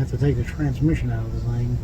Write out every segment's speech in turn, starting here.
have to take the transmission out of the thing.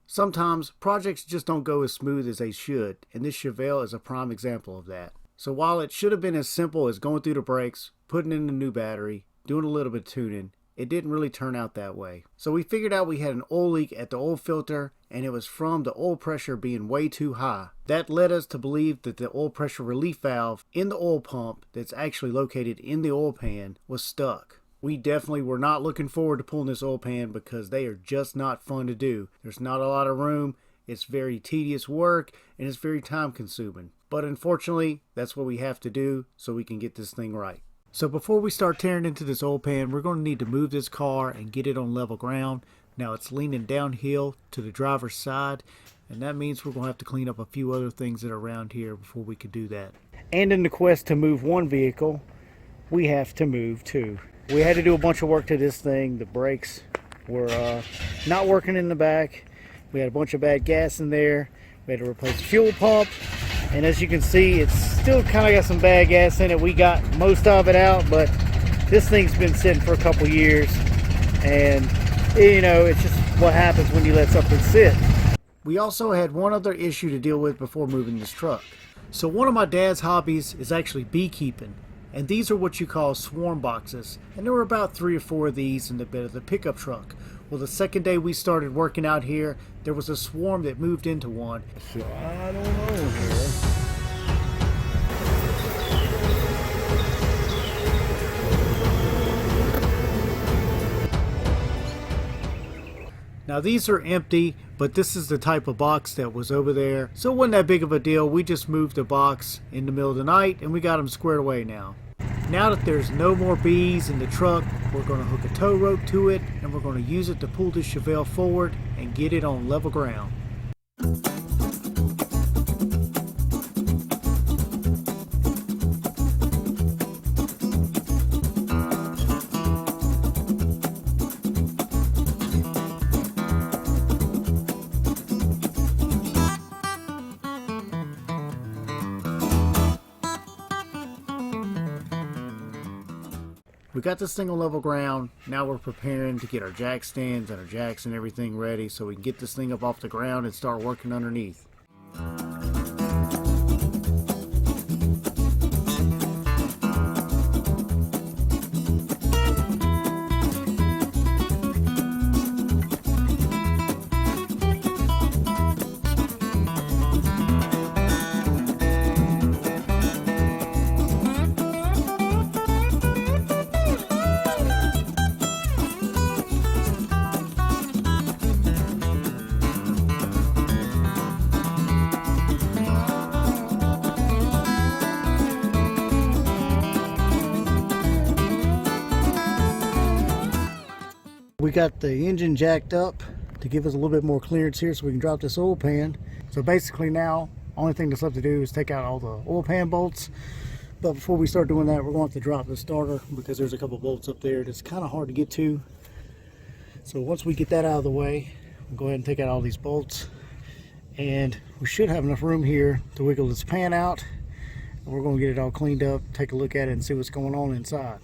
Sometimes projects just don't go as smooth as they should, and this Chevelle is a prime example of that. So while it should have been as simple as going through the brakes, putting in a new battery, doing a little bit of tuning, it didn't really turn out that way. So we figured out we had an oil leak at the oil filter, and it was from the oil pressure being way too high. That led us to believe that the oil pressure relief valve in the oil pump that's actually located in the oil pan was stuck. We definitely were not looking forward to pulling this oil pan because they are just not fun to do. There's not a lot of room, it's very tedious work, and it's very time consuming. But unfortunately, that's what we have to do so we can get this thing right. So before we start tearing into this oil pan, we're going to need to move this car and get it on level ground. Now it's leaning downhill to the driver's side, and that means we're going to have to clean up a few other things that are around here before we could do that. And in the quest to move one vehicle, we have to move two. We had to do a bunch of work to this thing. The brakes were not working in the back. We had a bunch of bad gas in there. We had to replace the fuel pump. And as you can see, it's still kind of got some bad gas in it. We got most of it out, but this thing's been sitting for a couple years. And, you know, it's just what happens when you let something sit. We also had one other issue to deal with before moving this truck. So one of my dad's hobbies is actually beekeeping. And these are what you call swarm boxes. And there were about 3 or 4 of these in the bed of the pickup truck. Well, the second day we started working out here, there was a swarm that moved into one. So I don't know here. Now these are empty, but this is the type of box that was over there. So it wasn't that big of a deal. We just moved the box in the middle of the night and we got them squared away now. Now that there's no more bees in the truck, we're going to hook a tow rope to it and we're going to use it to pull this Chevelle forward and get it on level ground. We got this thing on level ground. Now we're preparing to get our jack stands and our jacks and everything ready so we can get this thing up off the ground and start working underneath. We got the engine jacked up to give us a little bit more clearance here so we can drop this oil pan. So basically now, only thing that's left to do is take out all the oil pan bolts. But before we start doing that, we're going to have to drop the starter because there's a couple bolts up there that's kind of hard to get to. So once we get that out of the way, we'll go ahead and take out all these bolts. And we should have enough room here to wiggle this pan out. And we're going to get it all cleaned up, take a look at it and see what's going on inside.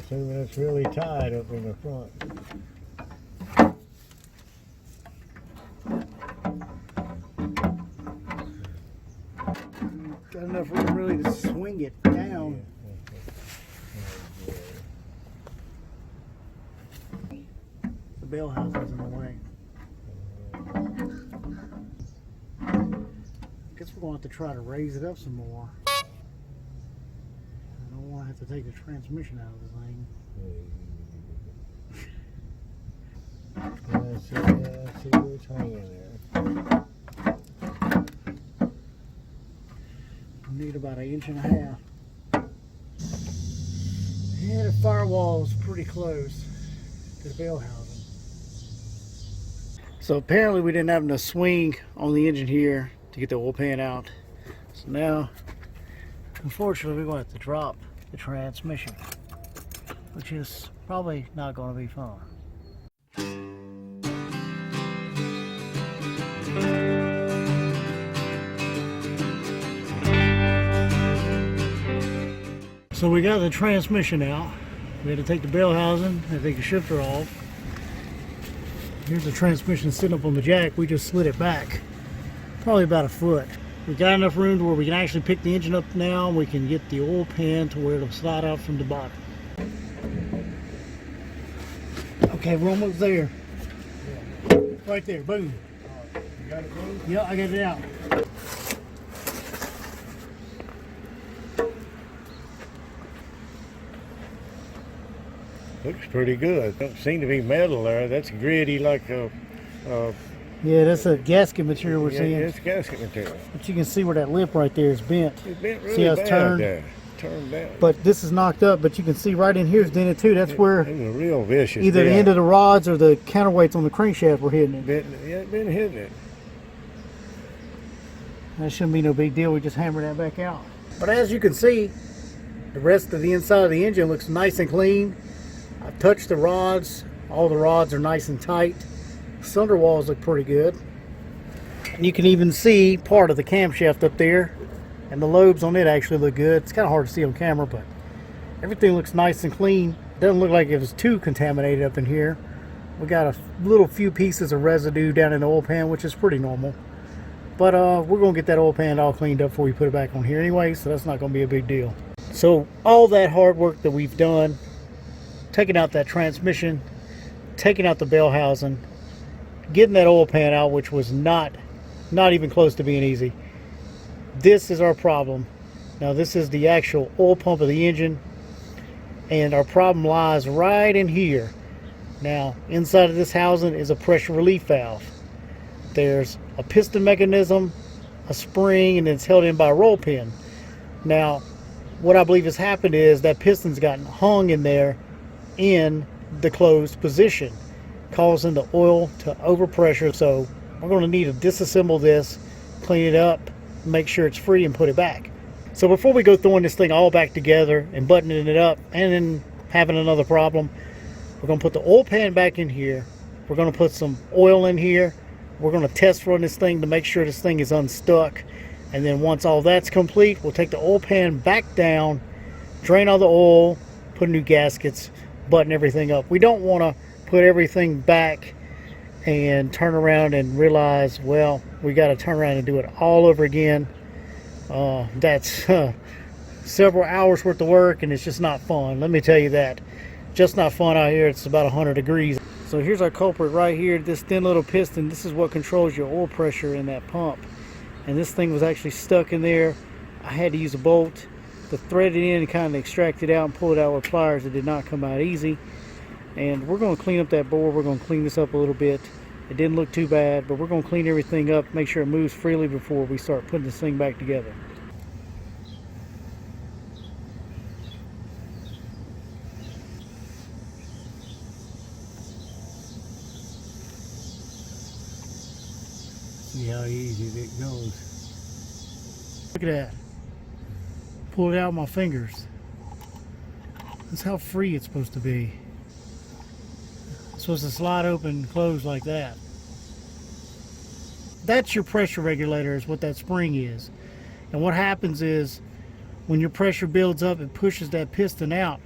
Assuming it's really tight up in the front. Got enough room really to swing it down. The bell house is in the way. I guess we're going to have to try to raise it up some more. I don't want to have to take the transmission out of the thing. I see what's hanging there. Need about 1.5 inches. Yeah, the firewall is pretty close to the bell housing. So apparently we didn't have enough swing on the engine here to get the oil pan out. So now, unfortunately, we're going to have to drop the transmission, which is probably not going to be fun. So we got the transmission out. We had to take the bell housing and take the shifter off. Here's the transmission sitting up on the jack. We just slid it back, probably about a foot. We got enough room to where we can actually pick the engine up now. We can get the oil pan to where it'll slide out from the bottom. Okay, we're almost there. Right there, boom. You got it, boom? Yeah, I got it out. Looks pretty good. Don't seem to be metal there. That's gritty like a Yeah, that's a gasket material we're yeah, seeing. it's gasket material. But you can see where that lip right there is bent. It's bent really See how it's bad turned? there. Turned down. But this is knocked up, but you can see right in here is dented too. That's where It was a real vicious. either the end of the rods or the counterweights on the crankshaft were hitting it. Been hitting it. That shouldn't be no big deal. We just hammer that back out. But as you can see, the rest of the inside of the engine looks nice and clean. I've touched the rods. All the rods are nice and tight. Cylinder walls look pretty good. And you can even see part of the camshaft up there. And the lobes on it actually look good. It's kind of hard to see on camera, but everything looks nice and clean. Doesn't look like it was too contaminated up in here. We got a little few pieces of residue down in the oil pan, which is pretty normal. But we're going to get that oil pan all cleaned up before we put it back on here anyway, so that's not going to be a big deal. So all that hard work that we've done, taking out that transmission, taking out the bell housing, getting that oil pan out, which was not even close to being easy. This is our problem. Now this is the actual oil pump of the engine, and our problem lies right in here. Now inside of this housing is a pressure relief valve. There's a piston mechanism, a spring, and it's held in by a roll pin. Now what I believe has happened is that piston's gotten hung in there in the closed position, causing the oil to overpressure. So we're going to need to disassemble this, clean it up, make sure it's free, and put it back. So before we go throwing this thing all back together and buttoning it up and then having another problem, we're going to put the oil pan back in here. We're going to put some oil in here. We're going to test run this thing to make sure this thing is unstuck. And then once all that's complete, we'll take the oil pan back down, drain all the oil, put new gaskets, button everything up. We don't want to put everything back and turn around and realize, well, we got to turn around and do it all over again. That's several hours worth of work, and it's just not fun. Let me tell you that. Just not fun out here. It's about 100 degrees. So here's our culprit right here, this thin little piston. This is what controls your oil pressure in that pump. And this thing was actually stuck in there. I had to use a bolt to thread it in and kind of extract it out and pull it out with pliers. It did not come out easy. And we're going to clean up that board. We're going to clean this up a little bit. It didn't look too bad, but we're going to clean everything up, make sure it moves freely before we start putting this thing back together. See how easy it goes. Look at that. Pull it out with my fingers. That's how free it's supposed to be. It's supposed to slide open and close like that. That's your pressure regulator, is what that spring is. And what happens is when your pressure builds up, it pushes that piston out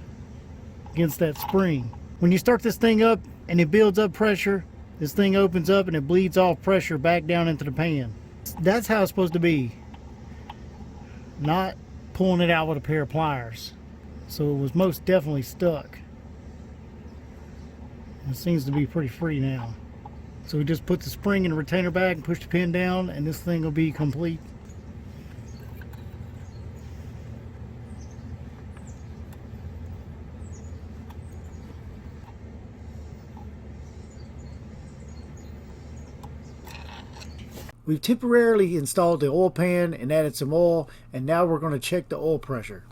against that spring. When you start this thing up and it builds up pressure, this thing opens up and it bleeds off pressure back down into the pan. That's how it's supposed to be. Not pulling it out with a pair of pliers. So it was most definitely stuck. It seems to be pretty free now. So we just put the spring in the retainer back and push the pin down, and this thing will be complete. We've temporarily installed the oil pan and added some oil, and now we're going to check the oil pressure.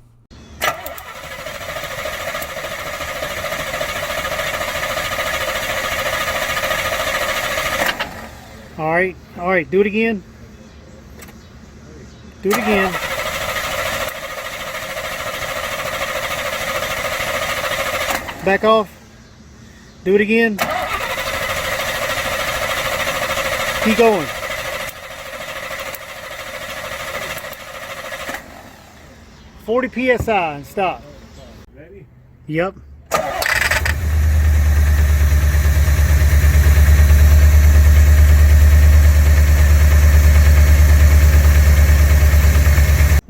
All right, do it again. Do it again. Back off. Do it again. Keep going. .40 psi and stop. Ready? Yep.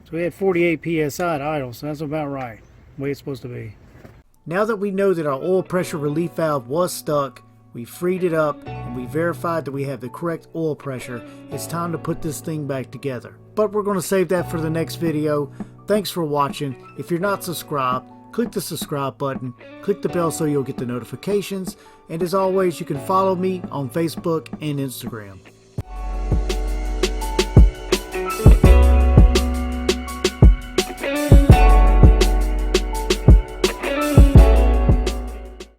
So we had 48 psi at idle, so that's about right. The way it's supposed to be. Now that we know that our oil pressure relief valve was stuck, we freed it up, and we verified that we have the correct oil pressure, it's time to put this thing back together. But we're going to save that for the next video. Thanks for watching. If you're not subscribed, click the subscribe button, click the bell so you'll get the notifications, and as always, you can follow me on Facebook and Instagram.